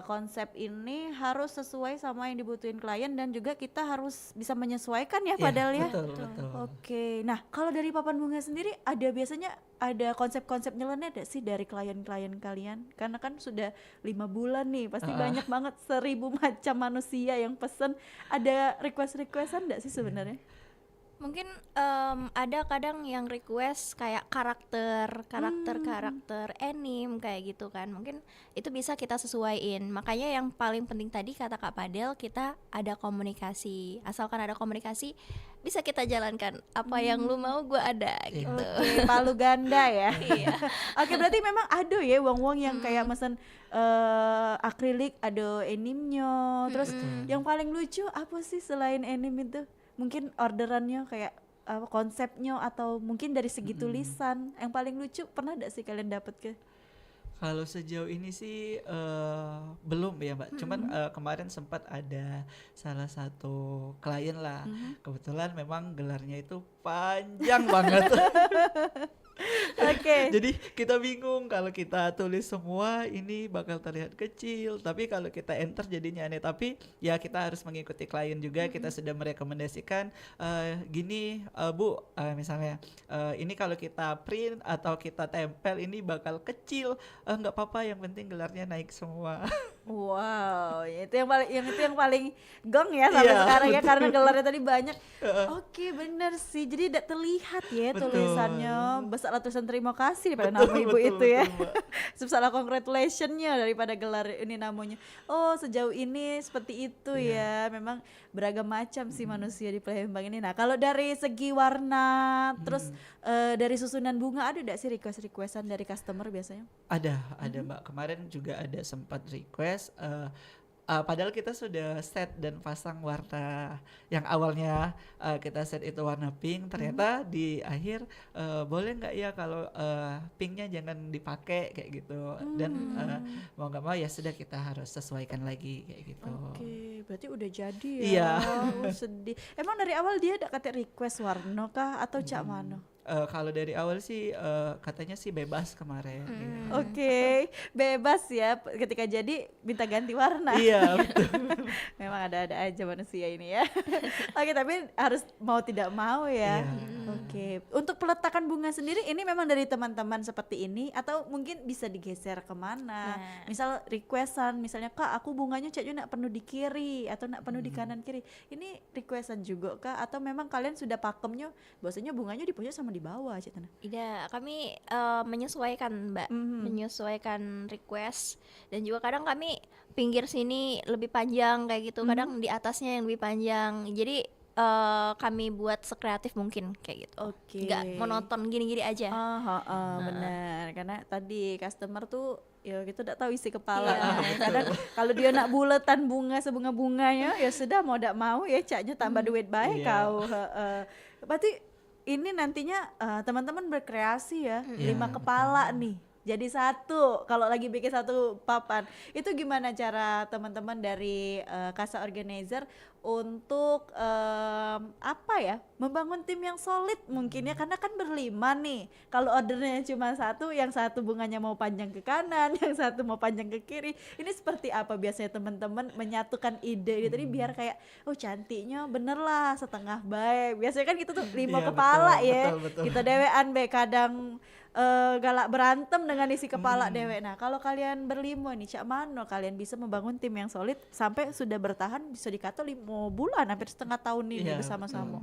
[SPEAKER 5] konsep ini harus sesuai sama yang dibutuhin klien, dan juga kita harus bisa menyesuaikan ya padahal ya.
[SPEAKER 7] Betul.
[SPEAKER 5] Oke, nah kalau dari Papan Bunga sendiri biasanya ada konsep-konsep nyeleneh ada sih dari klien-klien kalian? Karena kan sudah 5 bulan nih, pasti banyak banget 1000 macam manusia yang pesen. Ada request-requestan enggak sih sebenarnya?
[SPEAKER 6] Mungkin ada kadang yang request kayak karakter anime kayak gitu kan, mungkin itu bisa kita sesuaiin. Makanya yang paling penting tadi kata Kak Padel, kita ada komunikasi. Asalkan ada komunikasi, bisa kita jalankan apa yang lu mau, gue ada gitu.
[SPEAKER 5] Oke, palu ganda ya. Iya. Oke, berarti memang ada ya wong-wong yang kayak mesen akrilik, ada animenya. Terus yang paling lucu apa sih selain anime itu? Mungkin orderannya kayak konsepnya, atau mungkin dari segi tulisan yang paling lucu pernah gak sih kalian dapat ke?
[SPEAKER 7] Kalau sejauh ini sih belum ya, Mbak. Cuman kemarin sempat ada salah satu klien lah, kebetulan memang gelarnya itu panjang banget.
[SPEAKER 5] Oke.
[SPEAKER 7] Jadi kita bingung kalau kita tulis semua ini bakal terlihat kecil, tapi kalau kita enter jadinya aneh. Tapi ya kita harus mengikuti klien juga. Kita sudah merekomendasikan gini Bu, misalnya ini kalau kita print atau kita tempel ini bakal kecil, nggak apa-apa, yang penting gelarnya naik semua.
[SPEAKER 5] Wow, itu yang paling gong ya sampai sekarang ya, karena gelarnya tadi banyak. Oke, bener sih. Jadi tidak terlihat ya tulisannya. Besarlah tulisan terima kasih daripada nama ibu itu ya. Besarlah congratulationnya daripada gelar ini namanya. Oh, sejauh ini seperti itu ya. Memang beragam macam sih manusia di Palembang ini. Nah, kalau dari segi warna, terus dari susunan bunga, ada tidak sih request-requestan dari customer biasanya?
[SPEAKER 7] Ada Mbak. Kemarin juga ada sempat request. Padahal kita sudah set dan pasang warna yang awalnya kita set itu warna pink, ternyata di akhir boleh nggak ya kalau pinknya jangan dipakai kayak gitu, dan mau nggak mau ya sudah kita harus sesuaikan lagi kayak gitu.
[SPEAKER 5] Oke, berarti udah jadi ya.
[SPEAKER 7] Iya.
[SPEAKER 5] Sedih. Emang dari awal dia ada kata request warna kah atau cak mana?
[SPEAKER 7] Kalau dari awal sih katanya sih bebas kemarin.
[SPEAKER 5] Oke, bebas ya. Ketika jadi minta ganti warna.
[SPEAKER 7] Iya, betul.
[SPEAKER 5] Memang ada-ada aja manusia ini ya. Oke, tapi harus mau tidak mau ya. Oke, untuk peletakan bunga sendiri ini memang dari teman-teman seperti ini atau mungkin bisa digeser kemana? Misal requestan, misalnya Kak aku bunganya caknya nak penuh di kiri atau nak penuh di kanan kiri. Ini requestan juga Kak atau memang kalian sudah pakemnya bahwasanya bunganya di pojok sama di bawah Cik Tana?
[SPEAKER 6] Tidak, kami menyesuaikan Mbak, menyesuaikan request dan juga kadang kami pinggir sini lebih panjang kayak gitu, kadang di atasnya yang lebih panjang. Jadi kami buat sekreatif mungkin kayak gitu. Nggak monoton gini-gini aja.
[SPEAKER 5] Benar, karena tadi customer tuh ya kita tidak tahu isi kepala. Kadang kalau dia nak buletan bunga sebunga-bunganya ya sudah mau tidak mau ya caknya tambah duit baik kau. Berarti ini nantinya teman-teman berkreasi ya, 5 kepala nih. Jadi satu, kalau lagi bikin satu papan, itu gimana cara teman-teman dari Casa Organizer untuk apa ya, membangun tim yang solid mungkin ya, karena kan berlima nih. Kalau ordernya cuma satu, yang satu bunganya mau panjang ke kanan, yang satu mau panjang ke kiri. Ini seperti apa biasanya teman-teman menyatukan ide tadi biar kayak, oh cantiknya bener lah setengah baik. Biasanya kan kita tuh 5 kepala betul. Kita dewean kadang galak berantem dengan isi kepala dewek. Nah kalau kalian berlima nih cak mano kalian bisa membangun tim yang solid sampai sudah bertahan bisa dikata 5 bulan hampir setengah tahun ini bersama-sama.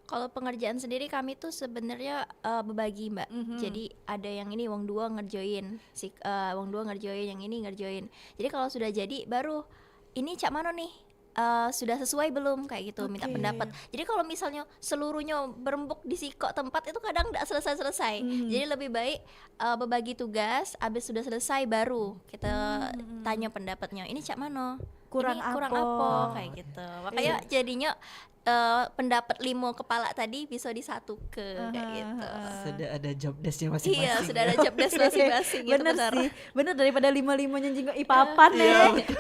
[SPEAKER 6] Kalau pengerjaan sendiri kami tuh sebenarnya berbagi Mbak. Jadi ada yang ini wong dua ngerjoin, wong dua ngerjoin, yang ini ngerjoin. Jadi kalau sudah jadi baru ini cak mano nih sudah sesuai belum kayak gitu, minta pendapat. Jadi kalau misalnya seluruhnya berembuk di sikok tempat itu kadang nggak selesai. Jadi lebih baik berbagi tugas, abis sudah selesai baru kita tanya pendapatnya. Ini cak mano? Kurang apa kayak gitu. Makanya jadinya pendapat 5 kepala tadi bisa disatu ke kayak gitu.
[SPEAKER 7] Sudah ada job desk-nya masing-masing.
[SPEAKER 6] Iya, sudah ada job desk masing-masing gitu.
[SPEAKER 5] Bener sih, bener daripada 5-5-nya nyingok ipapan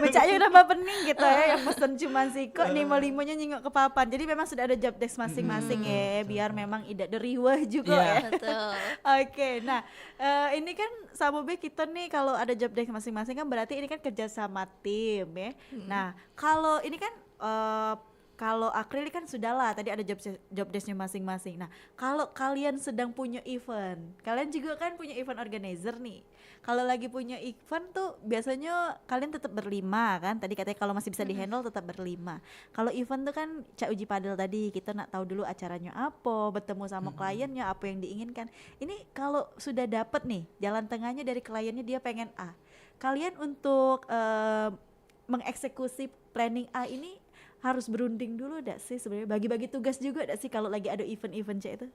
[SPEAKER 5] becaknya nambah pening gitu ya, yang pesen cuma siko 5-5-nya nyingok ke papan. Jadi memang sudah ada job desk masing-masing ya, biar memang tidak deriwah juga ya.
[SPEAKER 6] Betul.
[SPEAKER 5] Oke, nah ini kan sama kita nih kalau ada job desk masing-masing kan berarti ini kan kerja sama tim ya. Nah kalau ini kan kalau akrilik kan sudahlah tadi ada job desk-nya masing-masing. Nah, kalau kalian sedang punya event, kalian juga kan punya event organizer nih. Kalau lagi punya event tuh biasanya kalian tetap berlima kan? Tadi katanya kalau masih bisa dihandle tetap berlima. Kalau event tuh kan Cak Uji Padel tadi kita nak tahu dulu acaranya apa, bertemu sama kliennya apa yang diinginkan. Ini kalau sudah dapat nih jalan tengahnya dari kliennya dia pengen A. Kalian untuk mengeksekusi planning A ini harus berunding dulu enggak sih sebenarnya, bagi-bagi tugas juga enggak sih kalau lagi ada event-event Cek itu?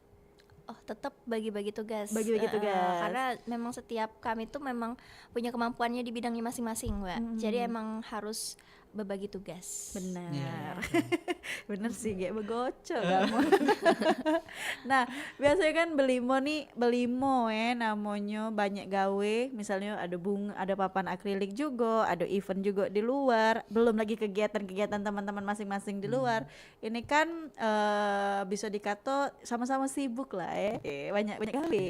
[SPEAKER 6] Oh tetap bagi-bagi tugas.
[SPEAKER 5] Bagi-bagi tugas.
[SPEAKER 6] Karena memang setiap kami tuh memang punya kemampuannya di bidangnya masing-masing Mbak. Jadi emang harus berbagi tugas.
[SPEAKER 5] Benar. Bener sih kayak begocok kamu. Nah biasanya kan belimo ya namanya banyak gawe, misalnya ada bunga, ada papan akrilik juga, ada event juga di luar, belum lagi kegiatan-kegiatan teman-teman masing-masing di luar. Ini kan bisa dikata sama-sama sibuk lah ya, banyak gawe,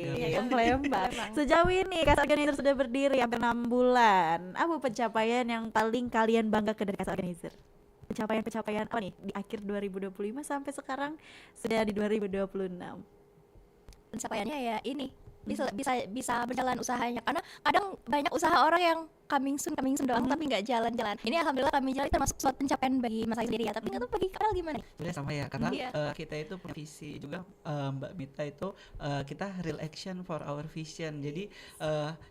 [SPEAKER 5] lembah. Sejauh ini Casa Organizer sudah berdiri hampir 6 bulan. Apa pencapaian yang paling kalian banggakan dari Casa Organizer? Pencapaian apa nih di akhir 2025 sampai sekarang sudah di 2026?
[SPEAKER 6] Pencapaiannya ya ini bisa berjalan usahanya, karena kadang banyak usaha orang yang coming soon doang tapi nggak jalan-jalan. Ini alhamdulillah kami jalan termasuk suatu pencapaian bagi Mas sendiri ya, tapi nggak tahu bagi Karel gimana?
[SPEAKER 7] Sebenarnya sama ya, karena kita itu punya visi juga Mbak Mita itu kita real action for our vision. Jadi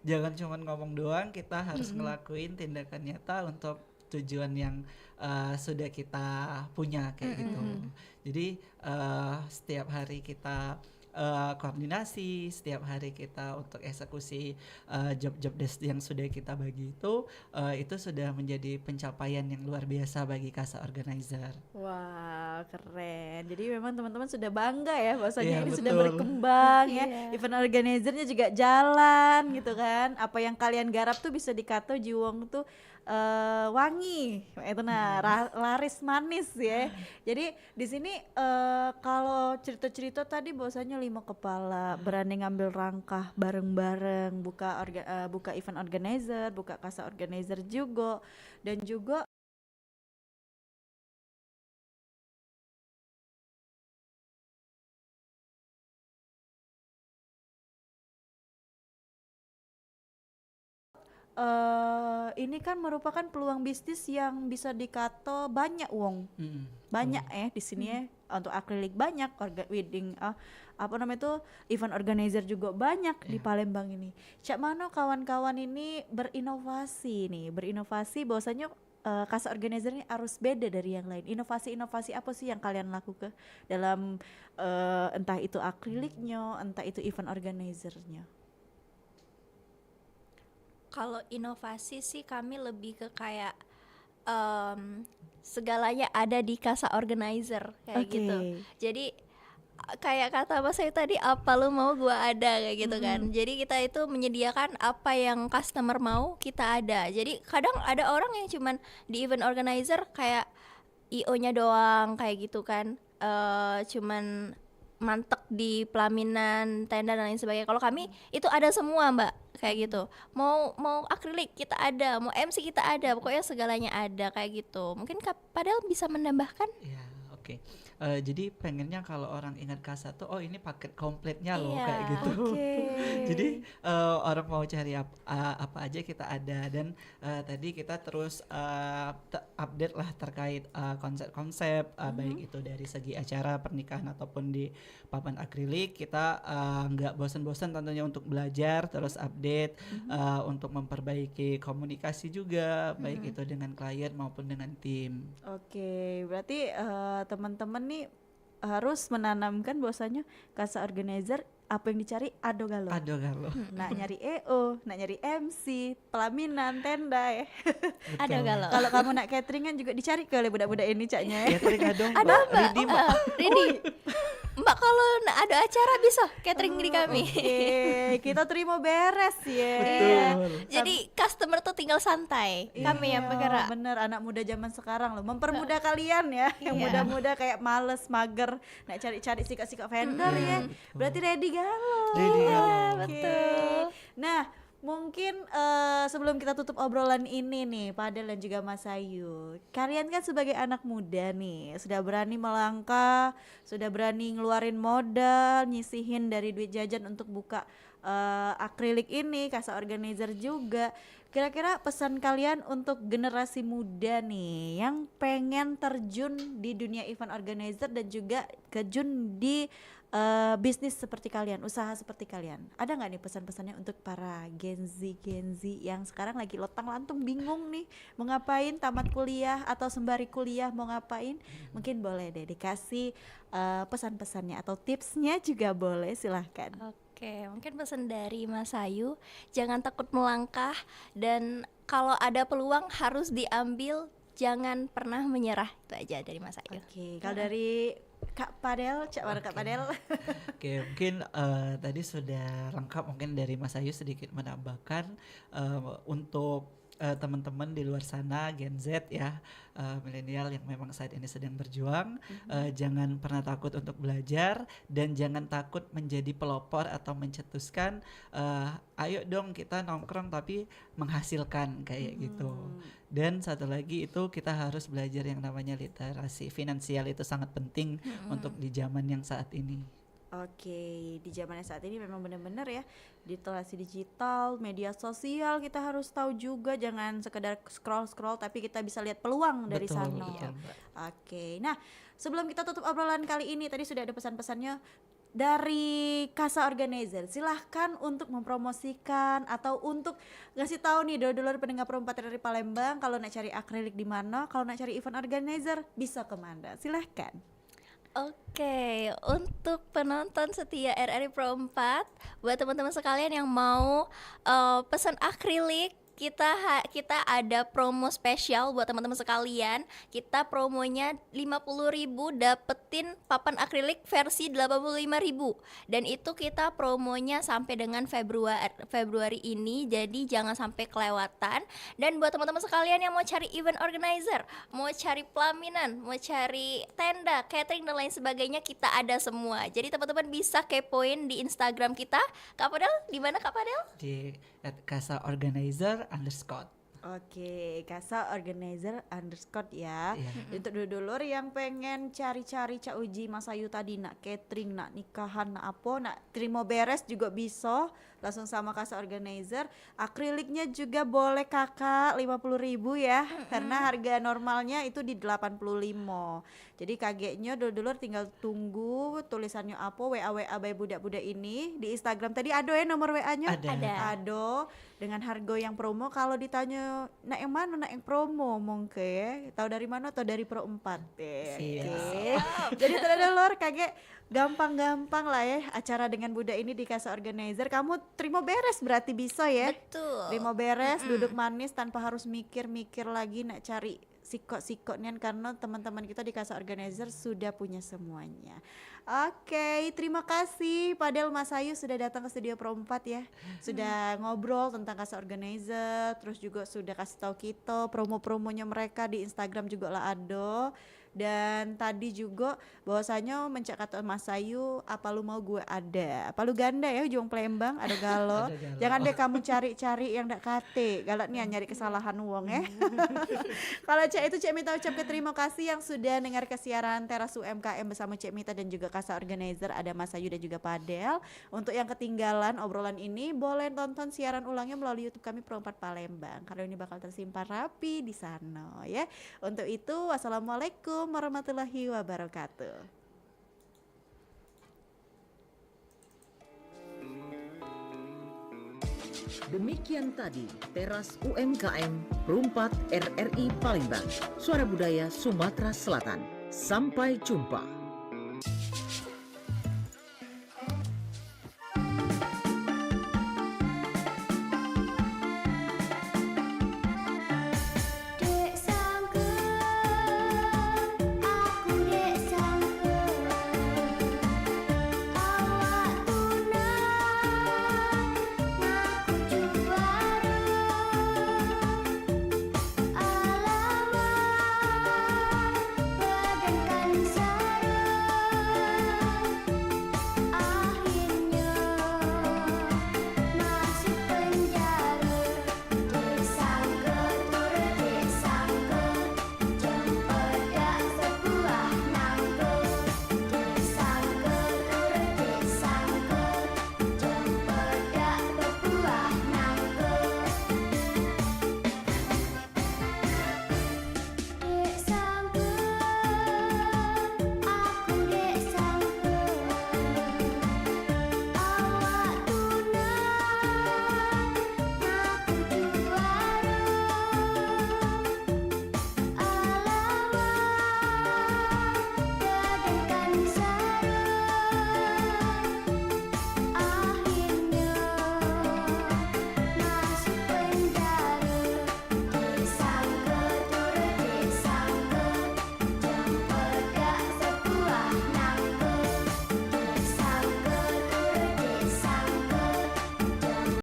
[SPEAKER 7] jangan cuma ngomong doang, kita harus ngelakuin tindakan nyata untuk tujuan yang sudah kita punya kayak gitu. Jadi setiap hari kita koordinasi, setiap hari kita untuk eksekusi job desk yang sudah kita bagi itu sudah menjadi pencapaian yang luar biasa bagi Casa Organizer.
[SPEAKER 5] Wah keren, jadi memang teman-teman sudah bangga ya bahwasanya ini sudah berkembang ya, event organizernya juga jalan gitu kan. Apa yang kalian garap tuh bisa dikata Jiwong tuh wangi itu laris manis ya. Jadi di sini kalau cerita-cerita tadi bahwasanya 5 kepala berani ngambil langkah bareng-bareng buka event organizer, buka Casa Organizer juga, dan juga ini kan merupakan peluang bisnis yang bisa dikato banyak wong. Banyak di sini ya untuk akrilik banyak, wedding apa namanya itu event organizer juga banyak di Palembang ini. Cak mano kawan-kawan ini berinovasi bahwasanya Casa Organizer ini harus beda dari yang lain. Inovasi-inovasi apa sih yang kalian lakukan dalam entah itu akriliknya, entah itu event organizernya?
[SPEAKER 6] Kalau inovasi sih kami lebih ke kayak segalanya ada di Casa Organizer kayak gitu. Jadi kayak kata Mas Ayu tadi, apa lu mau gua ada kayak gitu kan. Jadi kita itu menyediakan apa yang customer mau kita ada. Jadi kadang ada orang yang cuman di event organizer kayak IO-nya doang kayak gitu kan, cuman mantek di pelaminan, tenda dan lain sebagainya. Kalau kami itu ada semua Mbak kayak gitu. Mau akrilik kita ada, mau MC kita ada, pokoknya segalanya ada kayak gitu. Mungkin padahal bisa menambahkan.
[SPEAKER 7] Ya, oke. Jadi pengennya kalau orang ingat Casa tuh, oh ini paket kompletnya loh kayak gitu. Jadi orang mau cari apa aja kita ada. Dan tadi kita terus update lah terkait konsep-konsep baik itu dari segi acara pernikahan ataupun di papan akrilik. Kita nggak bosan-bosan tentunya untuk belajar, terus update untuk memperbaiki komunikasi juga baik itu dengan klien maupun dengan tim.
[SPEAKER 5] Oke, berarti teman-teman nih harus menanamkan bahwasanya Casa Organizer apa yang dicari ado galo. Nak nyari EO, nak nyari MC, pelaminan, tenda ya.
[SPEAKER 6] Ado galo.
[SPEAKER 5] Kalau kamu nak cateringan juga dicari ke oleh budak-budak ini caknya.
[SPEAKER 7] Catering dong.
[SPEAKER 6] Ada Mbak. Ready. Mbak kalau ada acara bisa catering di kami.
[SPEAKER 5] Kita terima beres ya.
[SPEAKER 7] Betul.
[SPEAKER 6] Jadi customer tuh tinggal santai. Kami yang bergerak.
[SPEAKER 5] Bener, anak muda zaman sekarang loh, mempermudah kalian ya. Yang muda-muda kayak males, mager, nak cari-cari sikap-sikap vendor ya. Berarti ready galau.
[SPEAKER 6] Betul.
[SPEAKER 5] Nah, mungkin sebelum kita tutup obrolan ini nih, Padel dan juga Mas Ayu, kalian kan sebagai anak muda nih, sudah berani melangkah, sudah berani ngeluarin modal, nyisihin dari duit jajan untuk buka akrilik ini, Casa Organizer juga. Kira-kira pesan kalian untuk generasi muda nih yang pengen terjun di dunia event organizer dan juga terjun di bisnis seperti kalian, usaha seperti kalian. Ada nggak nih pesan-pesannya untuk para Gen Z yang sekarang lagi lontang-lantung bingung nih mau ngapain, tamat kuliah atau sembari kuliah mau ngapain? Mungkin boleh deh dikasih pesan-pesannya atau tipsnya juga boleh, silahkan.
[SPEAKER 6] Oke, mungkin pesan dari Mas Ayu, jangan takut melangkah dan kalau ada peluang harus diambil, jangan pernah menyerah. Itu aja dari Mas Ayu.
[SPEAKER 5] Oke, kalau dari Kak Padel, Kak Padel.
[SPEAKER 7] Oke, mungkin tadi sudah lengkap, mungkin dari Mas Ayu sedikit menambahkan untuk teman-teman di luar sana Gen Z ya, milenial yang memang saat ini sedang berjuang, jangan pernah takut untuk belajar dan jangan takut menjadi pelopor atau mencetuskan, ayo dong kita nongkrong tapi menghasilkan kayak gitu. Dan satu lagi itu kita harus belajar yang namanya literasi finansial, itu sangat penting untuk di zaman yang saat ini.
[SPEAKER 5] Oke, di zaman yang saat ini memang benar-benar ya, literasi digital, media sosial kita harus tahu juga, jangan sekedar scroll tapi kita bisa lihat peluang dari sana. Oke, nah sebelum kita tutup obrolan kali ini, tadi sudah ada pesan-pesannya dari Casa Organizer. Silahkan untuk mempromosikan atau untuk ngasih tahu nih dulur-dulur pendengar perempat dari Palembang, kalau nak cari akrilik di mana, kalau nak cari event organizer bisa kemana, silahkan.
[SPEAKER 6] Oke, untuk penonton setia RRI Pro 4, buat teman-teman sekalian yang mau pesan akrilik, kita ada promo spesial buat teman-teman sekalian. Kita promonya 50.000 dapetin papan akrilik versi 85.000. Dan itu kita promonya sampai dengan Februari ini, jadi jangan sampai kelewatan. Dan buat teman-teman sekalian yang mau cari event organizer, mau cari pelaminan, mau cari tenda, catering dan lain sebagainya, kita ada semua. Jadi teman-teman bisa kepoin di Instagram kita. Kak Padel, di mana Kak Padel?
[SPEAKER 7] Di @casaorganizer_.
[SPEAKER 5] Oke, Kasa Organizer _ ya.
[SPEAKER 7] Iya.
[SPEAKER 5] Untuk dulur yang pengen cari-cari Cak Uji Mas Ayu tadi, nak catering, nak nikahan, nak apa, nak terima beres juga bisa. Langsung sama Kasa Organizer. Akriliknya juga boleh kakak 50.000 ya. Karena harga normalnya itu di 85. Jadi kagetnya dulur tinggal tunggu tulisannya apa, WA by budak-budak ini di Instagram tadi ada ya nomor WA-nya? Ada. Dengan harga yang promo. Kalau ditanya nak yang mana, nak yang promo mungkin tahu dari mana, atau dari Pro 4 deh. Jadi dulur kaget gampang-gampang lah ya acara dengan budak ini di Kasa Organizer. Kamu terima beres berarti bisa ya.
[SPEAKER 6] Betul.
[SPEAKER 5] Terima beres, duduk manis tanpa harus mikir-mikir lagi nak cari sikok-sikoknya, karena teman-teman kita di Kasa Organizer sudah punya semuanya. Oke, terima kasih Padel Mas Ayu sudah datang ke studio Pro 4 ya. Sudah ngobrol tentang Kasa Organizer, terus juga sudah kasih tahu kita promo-promonya mereka di Instagram juga lah ada. Dan tadi juga bahwasanya mencak kata Mas Ayu, apa lu mau gue ada, apa lu ganda ya ujung Palembang ada galo. Jangan deh kamu cari-cari yang ndak kate galak nih nyari kesalahan uang ya. Kalau Cek itu Cek Mita ucapkan terima kasih yang sudah dengar kesiaran Teras UMKM bersama Cek Mita dan juga Kasa Organizer, ada Mas Ayu dan juga Padel. Untuk yang ketinggalan obrolan ini boleh tonton siaran ulangnya melalui YouTube kami Pro 4 Palembang, karena ini bakal tersimpan rapi di sana ya. Untuk itu wassalamualaikum warahmatullahi wabarakatuh.
[SPEAKER 4] Demikian tadi Teras UMKM Pro 4 RRI Palembang, Suara Budaya Sumatera Selatan. Sampai jumpa.